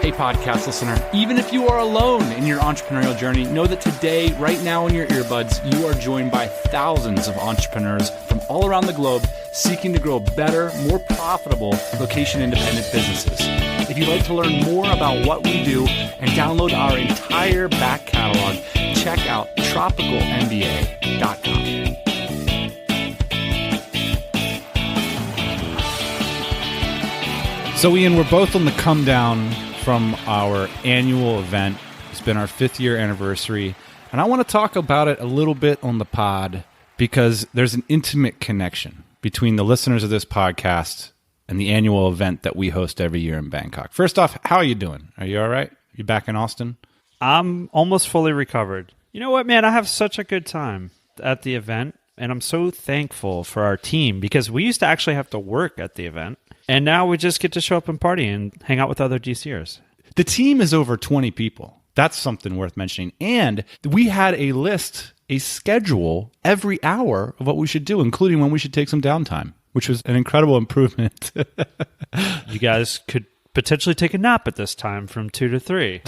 Hey, podcast listener, even if you are alone in your entrepreneurial journey, know that today, right now in your earbuds, you are joined by thousands of entrepreneurs from all around the globe seeking to grow better, more profitable, location-independent businesses. If you'd like to learn more about what we do and download our entire back catalog, check out TropicalMBA.com. So, Ian, we're both on the come down from our annual event. It's been our 5th year anniversary, and I want to talk about it a little bit on the pod because there's an intimate connection between the listeners of this podcast and the annual event that we host every year in Bangkok. First off, how are you doing? Are you all right? You back in Austin? I'm almost fully recovered. You know what, man? I have such a good time at the event, and I'm so thankful for our team because we used to actually have to work at the event. And now we just get to show up and party and hang out with other DCers. The team is over 20 people. That's something worth mentioning. And we had a list, a schedule every hour of what we should do, including when we should take some downtime, which was an incredible improvement. You guys could potentially take a nap at this time from 2 to 3.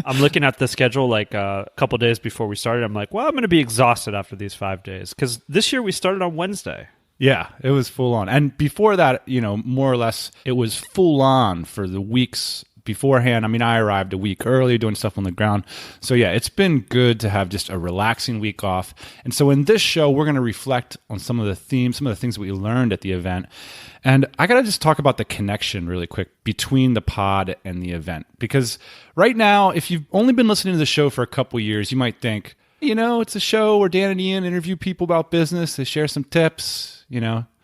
I'm looking at the schedule like a couple days before we started. I'm like, well, I'm going to be exhausted after these 5 days because this year we started on Wednesday. Yeah, it was full on. And before that, more or less, it was full on for the weeks beforehand. I mean, I arrived a week early doing stuff on the ground. So yeah, it's been good to have just a relaxing week off. And so in this show, we're going to reflect on some of the themes, some of the things that we learned at the event. And I got to just talk about the connection really quick between the pod and the event. Because right now, if you've only been listening to the show for a couple years, you might think, it's a show where Dan and Ian interview people about business. They share some tips,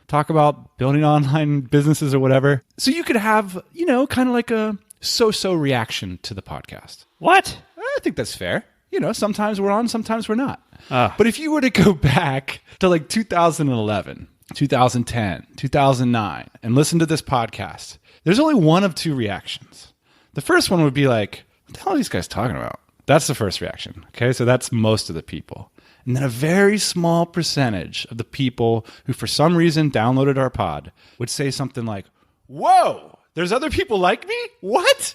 talk about building online businesses or whatever. So you could have, kind of like a so-so reaction to the podcast. What? I think that's fair. Sometimes we're on, sometimes we're not. But if you were to go back to like 2011, 2010, 2009, and listen to this podcast, there's only one of two reactions. The first one would be like, what the hell are these guys talking about? That's the first reaction. Okay, so that's most of the people. And then a very small percentage of the people who for some reason downloaded our pod would say something like, whoa, there's other people like me? What?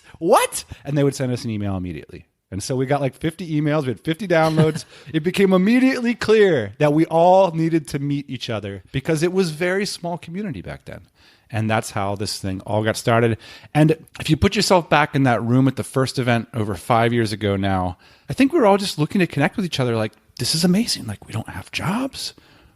And they would send us an email immediately. And so we got like 50 emails, we had 50 downloads. It became immediately clear that we all needed to meet each other because it was a very small community back then. And that's how this thing all got started. And if you put yourself back in that room at the first event over 5 years ago now, I think we were all just looking to connect with each other like, this is amazing. Like, we don't have jobs.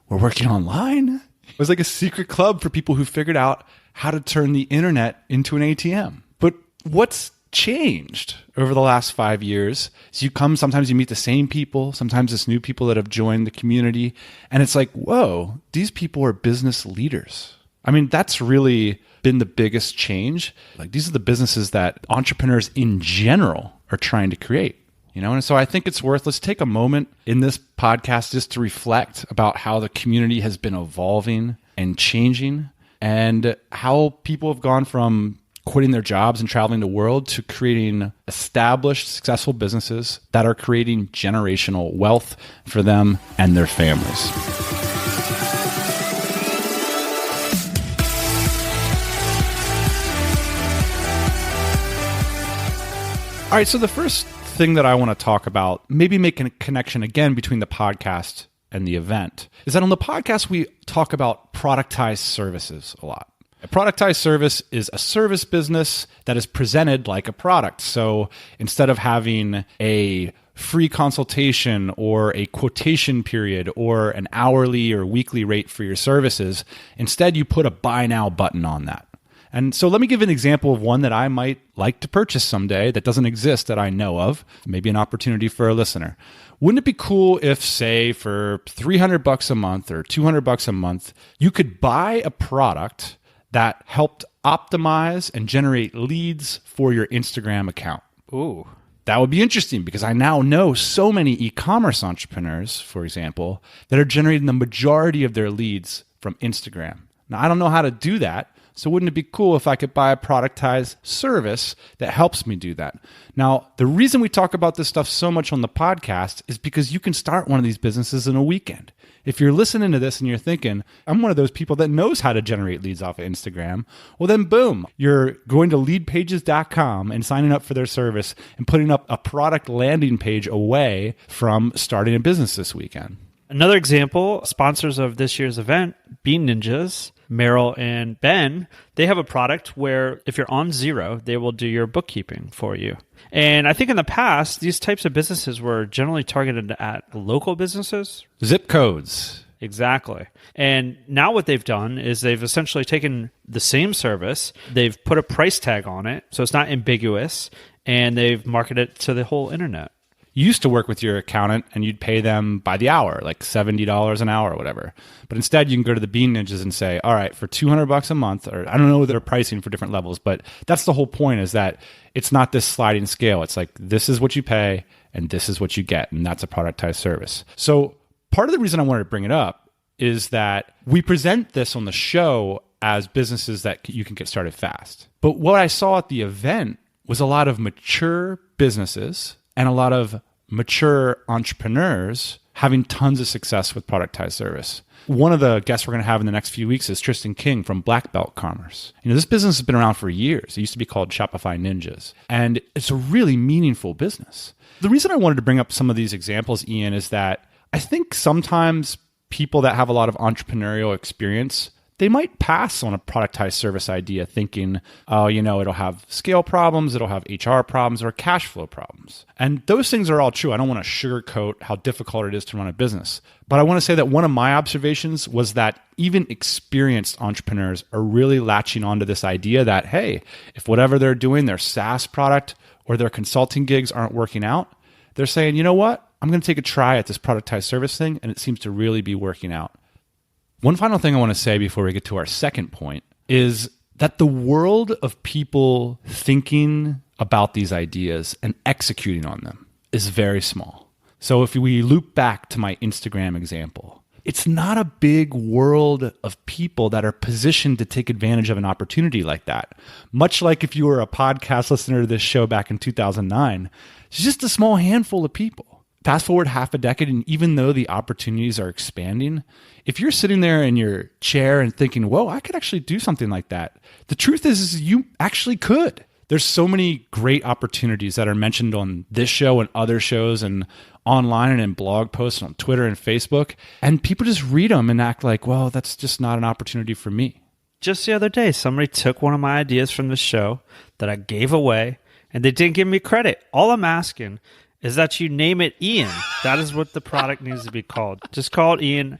We're working online. It was like a secret club for people who figured out how to turn the internet into an ATM. But what's changed over the last 5 years is sometimes you meet the same people, sometimes it's new people that have joined the community. And it's like, whoa, these people are business leaders. I mean, that's really been the biggest change. Like, these are the businesses that entrepreneurs in general are trying to create, And so I think it's let's take a moment in this podcast just to reflect about how the community has been evolving and changing and how people have gone from quitting their jobs and traveling the world to creating established, successful businesses that are creating generational wealth for them and their families. All right, so the first thing that I want to talk about, maybe making a connection again between the podcast and the event, is that on the podcast, we talk about productized services a lot. A productized service is a service business that is presented like a product. So instead of having a free consultation or a quotation period or an hourly or weekly rate for your services, instead you put a buy now button on that. And so let me give an example of one that I might like to purchase someday that doesn't exist that I know of. Maybe an opportunity for a listener. Wouldn't it be cool if, say, for $300 a month or $200 a month, you could buy a product that helped optimize and generate leads for your Instagram account? Ooh. That would be interesting because I now know so many e-commerce entrepreneurs, for example, that are generating the majority of their leads from Instagram. Now, I don't know how to do that. So wouldn't it be cool if I could buy a productized service that helps me do that? Now, the reason we talk about this stuff so much on the podcast is because you can start one of these businesses in a weekend. If you're listening to this and you're thinking, I'm one of those people that knows how to generate leads off of Instagram, well then boom, you're going to LeadPages.com and signing up for their service and putting up a product landing page away from starting a business this weekend. Another example, sponsors of this year's event, Bean Ninjas, Meryl and Ben, they have a product where if you're on Xero, they will do your bookkeeping for you. And I think in the past, these types of businesses were generally targeted at local businesses. Zip codes. Exactly. And now what they've done is they've essentially taken the same service, they've put a price tag on it, so it's not ambiguous, and they've marketed it to the whole internet. You used to work with your accountant and you'd pay them by the hour, like $70 an hour or whatever. But instead you can go to the Bean Ninjas and say, all right, for $200 a month, or I don't know their pricing for different levels, but that's the whole point, is that it's not this sliding scale. It's like, this is what you pay and this is what you get. And that's a productized service. So part of the reason I wanted to bring it up is that we present this on the show as businesses that you can get started fast. But what I saw at the event was a lot of mature businesses and a lot of mature entrepreneurs having tons of success with productized service. One of the guests we're going to have in the next few weeks is Tristan King from Black Belt Commerce. This business has been around for years. It used to be called Shopify Ninjas, and it's a really meaningful business. The reason I wanted to bring up some of these examples, Ian, is that I think sometimes people that have a lot of entrepreneurial experience, they might pass on a productized service idea thinking, oh, it'll have scale problems, it'll have HR problems, or cash flow problems. And those things are all true. I don't want to sugarcoat how difficult it is to run a business. But I want to say that one of my observations was that even experienced entrepreneurs are really latching onto this idea that, hey, if whatever they're doing, their SaaS product or their consulting gigs aren't working out, they're saying, you know what? I'm going to take a try at this productized service thing, and it seems to really be working out. One final thing I want to say before we get to our second point is that the world of people thinking about these ideas and executing on them is very small. So if we loop back to my Instagram example, it's not a big world of people that are positioned to take advantage of an opportunity like that. Much like if you were a podcast listener to this show back in 2009, it's just a small handful of people. Fast forward half a decade, and even though the opportunities are expanding, if you're sitting there in your chair and thinking, whoa, I could actually do something like that, the truth is you actually could. There's so many great opportunities that are mentioned on this show and other shows and online and in blog posts on Twitter and Facebook, and people just read them and act like, well, that's just not an opportunity for me. Just the other day, somebody took one of my ideas from the show that I gave away, and they didn't give me credit. All I'm asking is that you name it Ian. That is what the product needs to be called. Just call it Ian.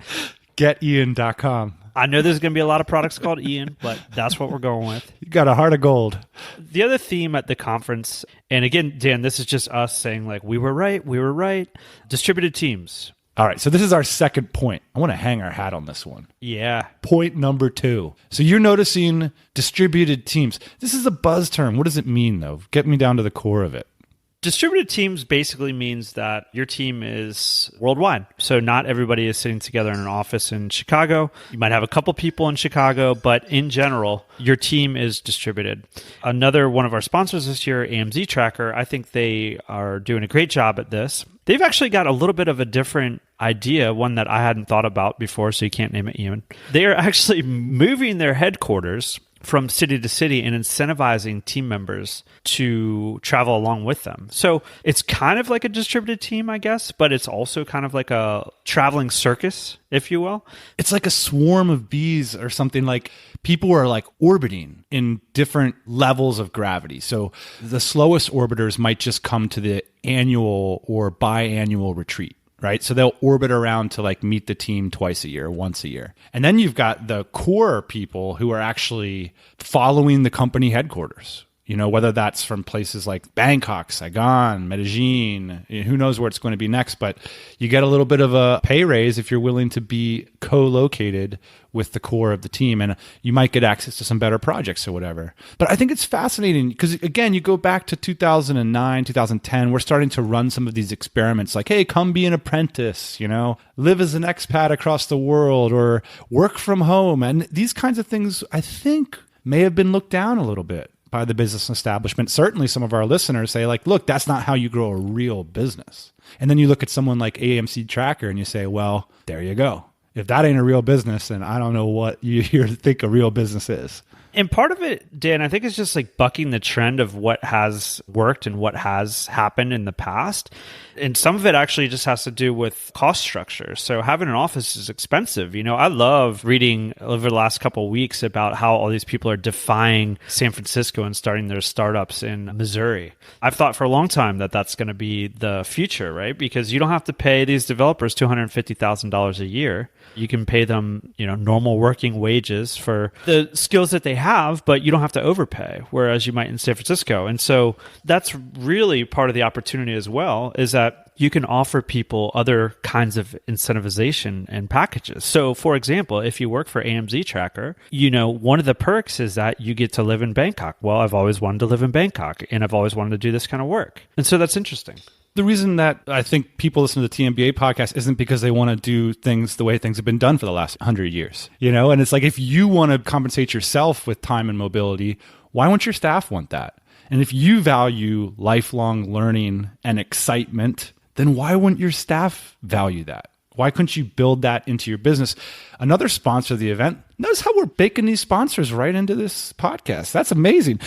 GetIan.com. I know there's going to be a lot of products called Ian, but that's what we're going with. You got a heart of gold. The other theme at the conference, and again, Dan, this is just us saying like, we were right. Distributed teams. All right, so this is our second point. I want to hang our hat on this one. Yeah. Point number 2. So you're noticing distributed teams. This is a buzz term. What does it mean, though? Get me down to the core of it. Distributed teams basically means that your team is worldwide. So not everybody is sitting together in an office in Chicago. You might have a couple people in Chicago, but in general, your team is distributed. Another one of our sponsors this year, AMZ Tracker, I think they are doing a great job at this. They've actually got a little bit of a different idea, one that I hadn't thought about before, so you can't name it Ian. They are actually moving their headquarters from city to city and incentivizing team members to travel along with them. So it's kind of like a distributed team, I guess, but it's also kind of like a traveling circus, if you will. It's like a swarm of bees or something. Like people are like orbiting in different levels of gravity. So the slowest orbiters might just come to the annual or biannual retreat. Right? So they'll orbit around to like meet the team twice a year, once a year. And then you've got the core people who are actually following the company headquarters, whether that's from places like Bangkok, Saigon, Medellin, who knows where it's going to be next, but you get a little bit of a pay raise if you're willing to be co-located with the core of the team, and you might get access to some better projects or whatever. But I think it's fascinating because, again, you go back to 2009, 2010, we're starting to run some of these experiments like, hey, come be an apprentice, live as an expat across the world or work from home. And these kinds of things, I think, may have been looked down a little bit by the business establishment. Certainly some of our listeners say like, look, that's not how you grow a real business. And then you look at someone like AMC Tracker and you say, well, there you go. if that ain't a real business, then I don't know what you think a real business is. And part of it, Dan, I think it's just like bucking the trend of what has worked and what has happened in the past. And some of it actually just has to do with cost structure. So having an office is expensive. I love reading over the last couple of weeks about how all these people are defying San Francisco and starting their startups in Missouri. I've thought for a long time that that's going to be the future, right? Because you don't have to pay these developers $250,000 a year. You can pay them, normal working wages for the skills that they have, but you don't have to overpay, whereas you might in San Francisco. And so that's really part of the opportunity as well, is that you can offer people other kinds of incentivization and packages. So for example, if you work for AMZ Tracker, one of the perks is that you get to live in Bangkok. Well, I've always wanted to live in Bangkok, and I've always wanted to do this kind of work. And so that's interesting. The reason that I think people listen to the TMBA podcast isn't because they want to do things the way things have been done for the last 100 years, And it's like, if you want to compensate yourself with time and mobility, why won't your staff want that? And if you value lifelong learning and excitement, then why wouldn't your staff value that? Why couldn't you build that into your business? Another sponsor of the event, notice how we're baking these sponsors right into this podcast. That's amazing.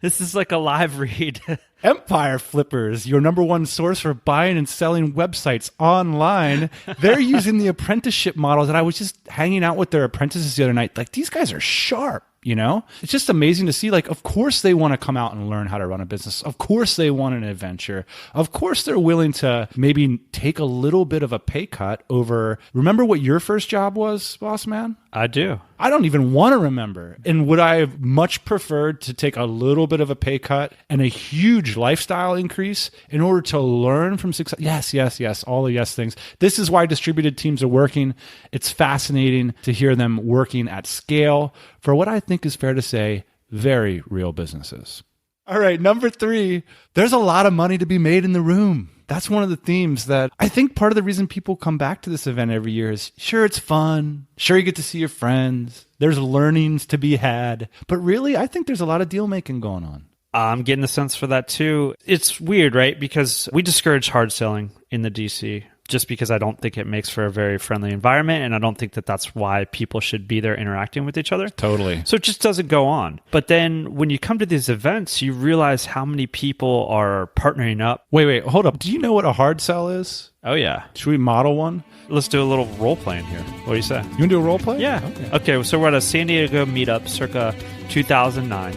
This is like a live read. Empire Flippers, your number one source for buying and selling websites online. They're using the apprenticeship model that I was just hanging out with their apprentices the other night. Like, these guys are sharp. It's just amazing to see, like, of course they want to come out and learn how to run a business. Of course they want an adventure. Of course they're willing to maybe take a little bit of a pay cut over. Remember what your first job was, boss man? I do. I don't even want to remember. And would I have much preferred to take a little bit of a pay cut and a huge lifestyle increase in order to learn from success? Yes. All the yes things. This is why distributed teams are working. It's fascinating to hear them working at scale for what I think is fair to say, very real businesses. All right, number 3, there's a lot of money to be made in the room. That's one of the themes that I think part of the reason people come back to this event every year is, sure, it's fun. Sure, you get to see your friends. There's learnings to be had. But really, I think there's a lot of deal making going on. I'm getting the sense for that too. It's weird, right? Because we discourage hard selling in the DC just because I don't think it makes for a very friendly environment. And I don't think that that's why people should be there interacting with each other. Totally. So it just doesn't go on. But then when you come to these events, you realize how many people are partnering up. Wait, hold up. Do you know what a hard sell is? Oh, yeah. Should we model one? Let's do a little role playing here. What do you say? You want to do a role play? Yeah. Okay, so we're at a San Diego meetup circa 2009.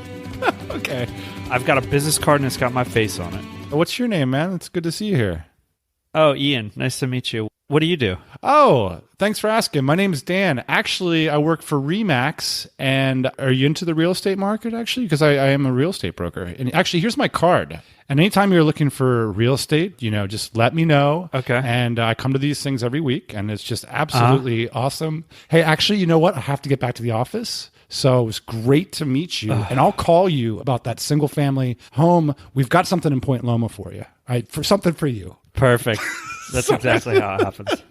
Okay. I've got a business card and it's got my face on it. What's your name, man? It's good to see you here. Oh, Ian. Nice to meet you. What do you do? Oh, thanks for asking. My name is Dan. Actually, I work for Remax. And are you into the real estate market, actually? Because I am a real estate broker. And actually, here's my card. And anytime you're looking for real estate, just let me know. Okay. And I come to these things every week, and it's just absolutely awesome. Hey, actually, you know what? I have to get back to the office. So it was great to meet you. And I'll call you about that single family home. We've got something in Point Loma for you. For something for you. Perfect. That's exactly how it happens.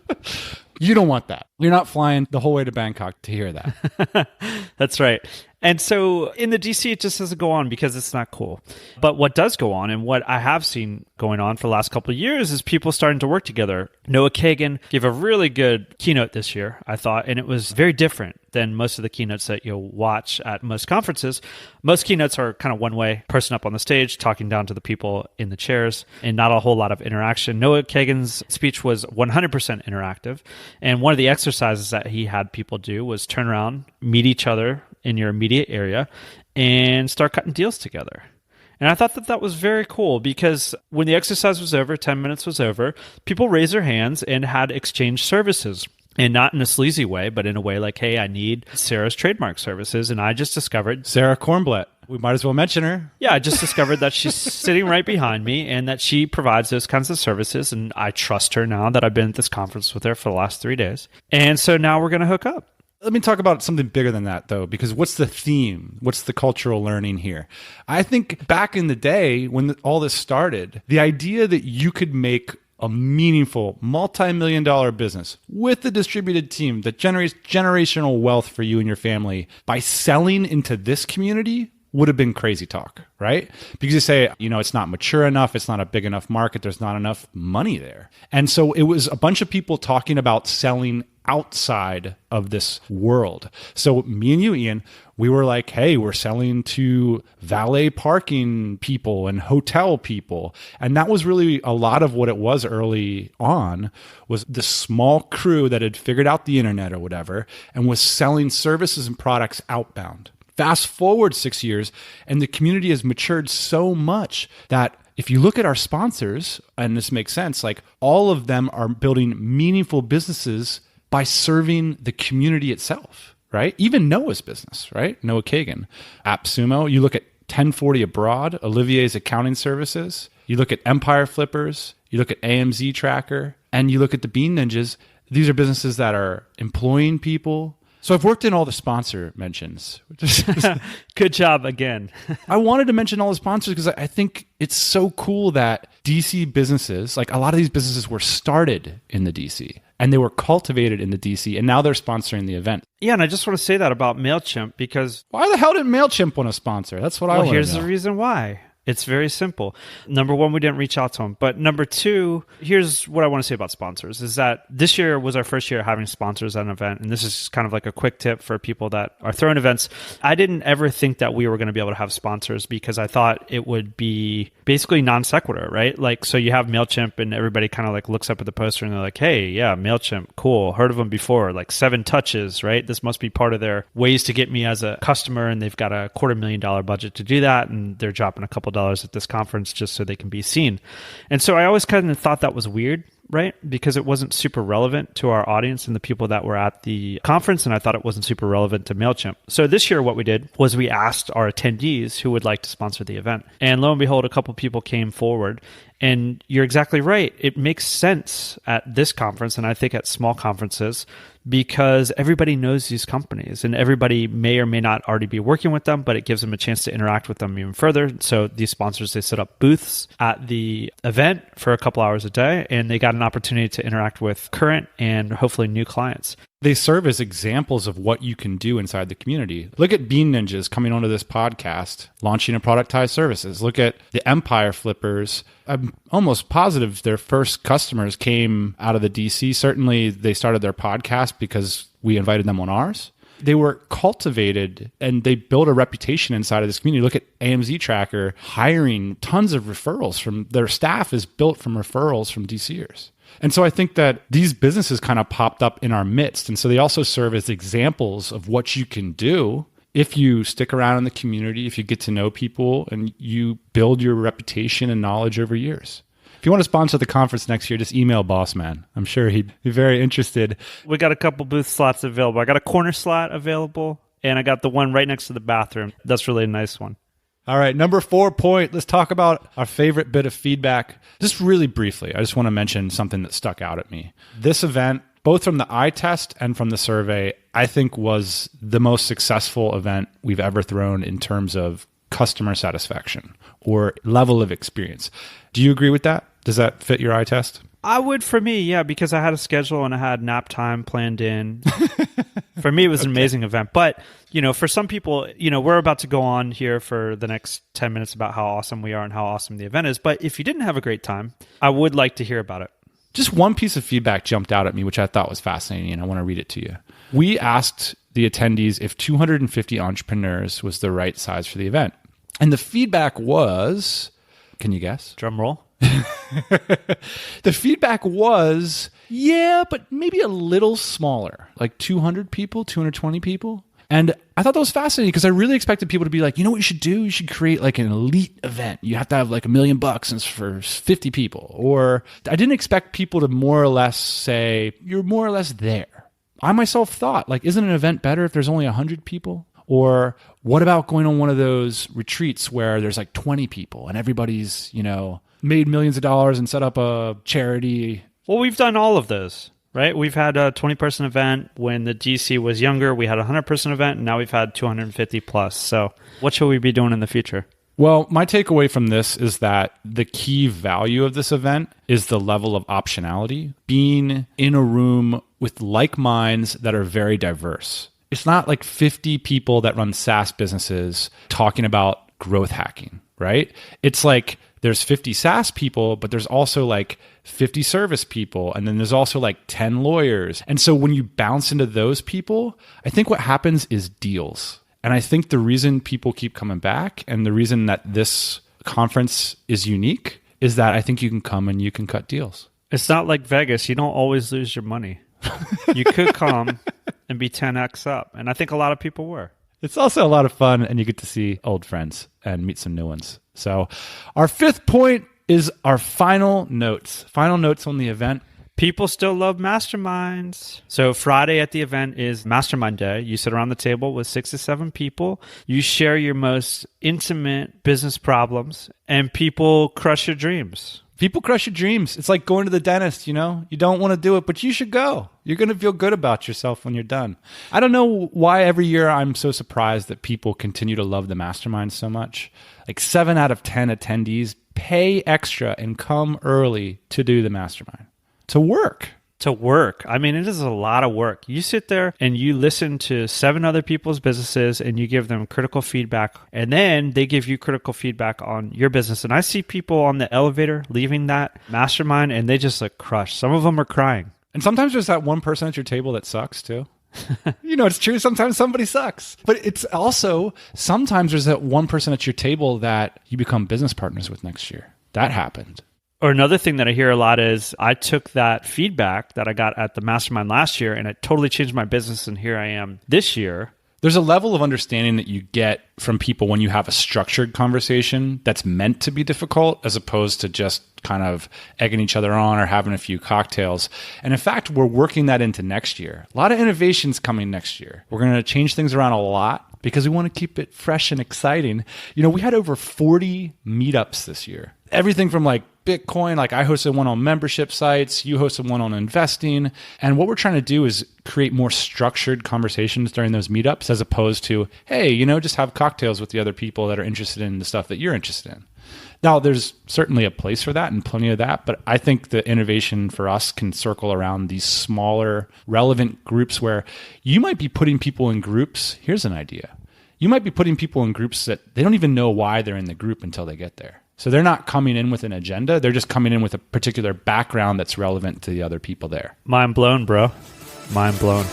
You don't want that. You're not flying the whole way to Bangkok to hear that. That's right. And so in the DC, it just doesn't go on because it's not cool. But what does go on, and what I have seen going on for the last couple of years, is people starting to work together. Noah Kagan gave a really good keynote this year, I thought, and it was very different than most of the keynotes that you'll watch at most conferences. Most keynotes are kind of one way, person up on the stage, talking down to the people in the chairs, and not a whole lot of interaction. Noah Kagan's speech was 100% interactive. And one of the exercises that he had people do was turn around, meet each other in your immediate area, and start cutting deals together. And I thought that that was very cool because when the exercise was over, 10 minutes was over, people raised their hands and had exchanged services. And not in a sleazy way, but in a way like, hey, I need Sarah's trademark services. And I just discovered... Sarah Kornblatt. We might as well mention her. Yeah, I just discovered that she's sitting right behind me and that she provides those kinds of services. And I trust her now that I've been at this conference with her for the last 3 days. And so now we're going to hook up. Let me talk about something bigger than that, though, because what's the theme? What's the cultural learning here? I think back in the day when all this started, the idea that you could make a meaningful multi-million-dollar business with a distributed team that generates generational wealth for you and your family by selling into this community would have been crazy talk, right? Because you say, it's not mature enough, it's not a big enough market, there's not enough money there. And so it was a bunch of people talking about selling outside of this world. So me and you, Ian, we were like, hey, we're selling to valet parking people and hotel people. And that was really a lot of what it was early on, was the small crew that had figured out the internet or whatever and was selling services and products outbound. Fast forward 6 years, and the community has matured so much that if you look at our sponsors, and this makes sense, like all of them are building meaningful businesses by serving the community itself, right? Even Noah's business, right? Noah Kagan. AppSumo, you look at 1040 Abroad, Olivier's accounting services, you look at Empire Flippers, you look at AMZ Tracker, and you look at the Bean Ninjas. These are businesses that are employing people. So I've worked in all the sponsor mentions. Good job again. I wanted to mention all the sponsors because I think it's so cool that DC businesses, like a lot of these businesses were started in the DC and they were cultivated in the DC and now they're sponsoring the event. Yeah, and I just want to say that about MailChimp because... Why the hell didn't MailChimp want to sponsor? That's what I want to know. Well, here's the reason why. It's very simple. Number one, we didn't reach out to them. But number two, here's what I want to say about sponsors, is that this year was our first year having sponsors at an event. And this is just kind of like a quick tip for people that are throwing events. I didn't ever think that we were going to be able to have sponsors because I thought it would be basically non sequitur, right? Like, so you have MailChimp and everybody kind of like looks up at the poster and they're like, hey, yeah, MailChimp, cool. Heard of them before, like 7 touches, right? This must be part of their ways to get me as a customer. And they've got a $250,000 budget to do that. And they're dropping a couple dollars at this conference just so they can be seen. And so I always kind of thought that was weird, right? Because it wasn't super relevant to our audience and the people that were at the conference. And I thought it wasn't super relevant to MailChimp. So this year, what we did was we asked our attendees who would like to sponsor the event. And lo and behold, a couple people came forward. And you're exactly right. It makes sense at this conference, and I think at small conferences, because everybody knows these companies and everybody may or may not already be working with them, but it gives them a chance to interact with them even further. So these sponsors, they set up booths at the event for a couple hours a day, and they got an opportunity to interact with current and hopefully new clients. They serve as examples of what you can do inside the community. Look at Bean Ninjas coming onto this podcast, launching a productized services. Look at the Empire Flippers. I'm almost positive their first customers came out of the DC. Certainly they started their podcast because we invited them on ours. They were cultivated and they built a reputation inside of this community. Look at AMZ Tracker hiring tons of referrals from their staff is built from referrals from DCers. And so I think that these businesses kind of popped up in our midst. And so they also serve as examples of what you can do if you stick around in the community, if you get to know people and you build your reputation and knowledge over years. If you want to sponsor the conference next year, just email Boss Man. I'm sure he'd be very interested. We got a couple booth slots available. I got a corner slot available, and I got the one right next to the bathroom. That's really a nice one. All right, number 4 point. Let's talk about our favorite bit of feedback. Just really briefly, I just want to mention something that stuck out at me. This event, both from the eye test and from the survey, I think was the most successful event we've ever thrown in terms of customer satisfaction or level of experience. Do you agree with that? Does that fit your eye test? I would for me, yeah, because I had a schedule and I had nap time planned in. For me, it was an amazing event. But, you know, for some people, you know, we're about to go on here for the next 10 minutes about how awesome we are and how awesome the event is. But if you didn't have a great time, I would like to hear about it. Just one piece of feedback jumped out at me, which I thought was fascinating, and I want to read it to you. We asked the attendees if 250 entrepreneurs was the right size for the event. And the feedback was, can you guess? Drum roll. The feedback was, yeah, but maybe a little smaller, like 200 people, 220 people. And I thought that was fascinating because I really expected people to be like, you know what you should do? You should create like an elite event. You have to have like $1 million and it's for 50 people. Or I didn't expect people to more or less say, you're more or less there. I myself thought, like, isn't an event better if there's only 100 people? Or what about going on one of those retreats where there's like 20 people and everybody's, you know, made millions of dollars and set up a charity? Well, we've done all of those, right? We've had a 20-person event. When the DC was younger, we had a 100-person event, and now we've had 250 plus. So what should we be doing in the future? Well, my takeaway from this is that the key value of this event is the level of optionality, being in a room with like minds that are very diverse. It's not like 50 people that run SaaS businesses talking about growth hacking, right? It's like there's 50 SaaS people, but there's also like 50 service people. And then there's also like 10 lawyers. And so when you bounce into those people, I think what happens is deals. And I think the reason people keep coming back and the reason that this conference is unique is that I think you can come and you can cut deals. It's not like Vegas. You don't always lose your money. You could come and be 10x up. And I think a lot of people were. It's also a lot of fun, and you get to see old friends and meet some new ones. So our fifth point is our final notes on the event. People still love masterminds. So Friday at the event is mastermind day. You sit around the table with 6 to 7 people. You share your most intimate business problems, and people crush your dreams. People crush your dreams. It's like going to the dentist, you know? You don't want to do it, but you should go. You're going to feel good about yourself when you're done. I don't know why every year I'm so surprised that people continue to love the mastermind so much. Like 7 out of 10 attendees pay extra and come early to do the mastermind. To work. I mean, it is a lot of work. You sit there and you listen to 7 other people's businesses and you give them critical feedback, and then they give you critical feedback on your business. And I see people on the elevator leaving that mastermind and they just look crushed. Some of them are crying. And sometimes there's that one person at your table that sucks too. You know, it's true. Sometimes somebody sucks. But it's also, sometimes there's that one person at your table that you become business partners with next year. That happened. Or another thing that I hear a lot is I took that feedback that I got at the mastermind last year and it totally changed my business, and here I am this year. There's a level of understanding that you get from people when you have a structured conversation that's meant to be difficult as opposed to just kind of egging each other on or having a few cocktails. And in fact, we're working that into next year. A lot of innovations coming next year. We're going to change things around a lot because we want to keep it fresh and exciting. You know, we had over 40 meetups this year. Everything from like Bitcoin, like I hosted one on membership sites, you hosted one on investing. And what we're trying to do is create more structured conversations during those meetups as opposed to, hey, you know, just have cocktails with the other people that are interested in the stuff that you're interested in. Now, there's certainly a place for that and plenty of that, but I think the innovation for us can circle around these smaller, relevant groups where you might be putting people in groups. Here's an idea. You might be putting people in groups that they don't even know why they're in the group until they get there. So they're not coming in with an agenda. They're just coming in with a particular background that's relevant to the other people there. Mind blown, bro. Mind blown.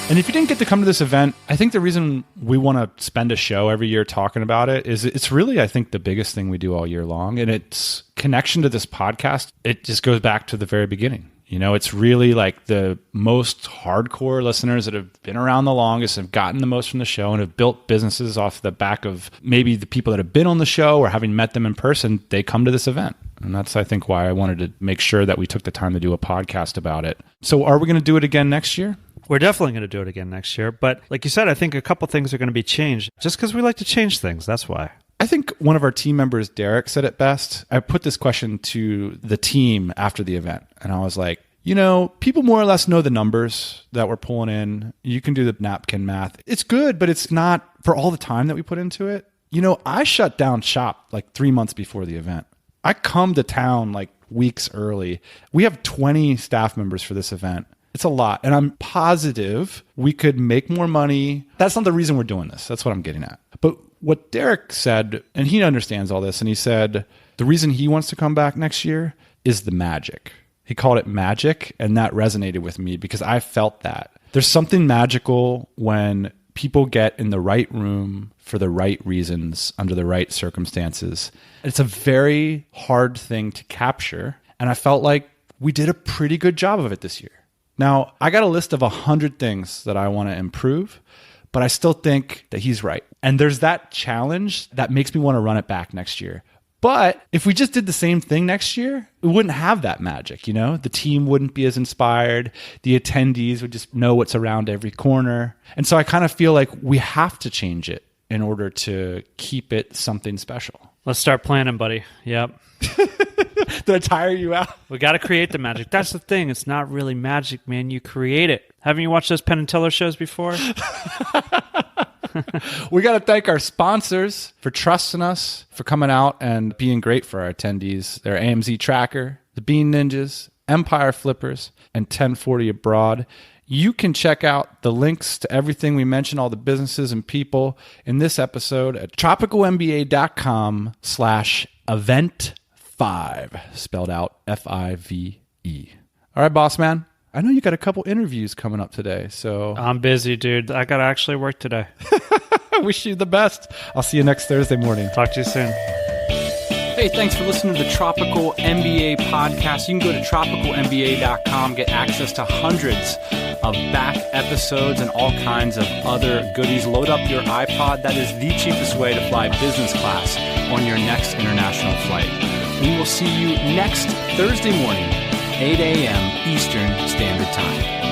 And if you didn't get to come to this event, I think the reason we want to spend a show every year talking about it is it's really, I think, the biggest thing we do all year long. And its connection to this podcast, it just goes back to the very beginning. You know, it's really like the most hardcore listeners that have been around the longest, have gotten the most from the show, and have built businesses off the back of maybe the people that have been on the show or having met them in person. They come to this event. And that's, I think, why I wanted to make sure that we took the time to do a podcast about it. So are we going to do it again next year? We're definitely going to do it again next year. But like you said, I think a couple things are going to be changed just because we like to change things. That's why. I think one of our team members, Derek, said it best. I put this question to the team after the event, and I was like, you know, people more or less know the numbers that we're pulling in. You can do the napkin math. It's good, but it's not for all the time that we put into it. You know, I shut down shop like 3 months before the event. I come to town like weeks early. We have 20 staff members for this event. It's a lot. And I'm positive we could make more money. That's not the reason we're doing this. That's what I'm getting at. But what Derek said, and he understands all this, and he said the reason he wants to come back next year is the magic. He called it magic, and that resonated with me because I felt that. There's something magical when people get in the right room for the right reasons under the right circumstances. It's a very hard thing to capture, and I felt like we did a pretty good job of it this year. Now, I got a list of 100 things that I want to improve, but I still think that he's right. And there's that challenge that makes me want to run it back next year. But if we just did the same thing next year, we wouldn't have that magic, you know? The team wouldn't be as inspired. The attendees would just know what's around every corner. And so I kind of feel like we have to change it in order to keep it something special. Let's start planning, buddy. Yep. Did I tire you out? We got to create the magic. That's the thing. It's not really magic, man. You create it. Haven't you watched those Penn and Teller shows before? We got to thank our sponsors for trusting us, for coming out and being great for our attendees. They're AMZ Tracker, the Bean Ninjas, Empire Flippers, and 1040 Abroad. You can check out the links to everything we mentioned, all the businesses and people in this episode at tropicalmba.com/event5, spelled out F-I-V-E. All right, boss man. I know you got a couple interviews coming up today, so... I'm busy, dude. I got to actually work today. I wish you the best. I'll see you next Thursday morning. Talk to you soon. Hey, thanks for listening to the Tropical MBA podcast. You can go to TropicalMBA.com, get access to hundreds of back episodes and all kinds of other goodies. Load up your iPod. That is the cheapest way to fly business class on your next international flight. We will see you next Thursday morning, 8 a.m. Eastern Standard Time.